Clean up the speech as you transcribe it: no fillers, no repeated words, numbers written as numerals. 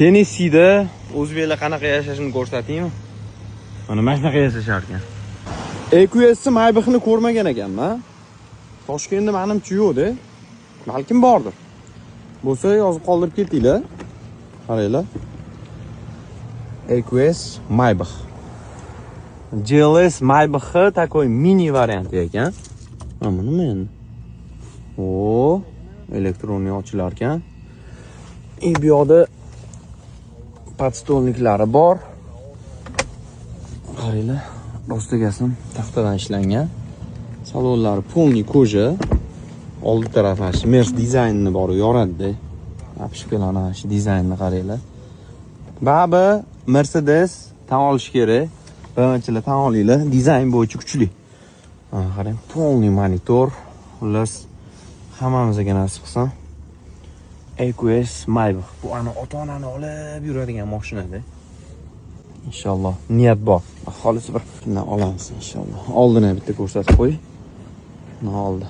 Tennesseeda o'zbeklar qanaqa yashashini ko'rsataymi? Mana shunaqa yashashar ekan. EQS Maybach'ni ko'rmagan ekanman. Toshkentda menimcha yo'q-da. Balkim bordir. Bo'lsa yozib qoldirib ketinglar. Qaranglar. EQS Maybach. GLS Maybach такой mini varianti ekan. Mana nima endi? O, elektronli ochilar ekan. Bu yoqda podstolniklari bor. Qaranglar, rostigasim taxtadan ishlangan. Salonlari polniy koja. Oldi tarafi shu Mercedes dizaynini bor yoradi-da. Apishkalarni shu dizaynni qaranglar. Ba'zi Mercedes tan olish kerak. Birinchilar tan olinglar, dizayn bo'yicha kuchli. Qarang, polniy monitor. Xullas, hammamizga nasib qilsa. EQS Maybach. Bu ana ota-onani olib yuradigan mashina-da. Inshaalloh niyat bor. Xolis bir shundan olamiz inshaalloh. Oldini bitta ko'rsatib qo'y. Mana oldi.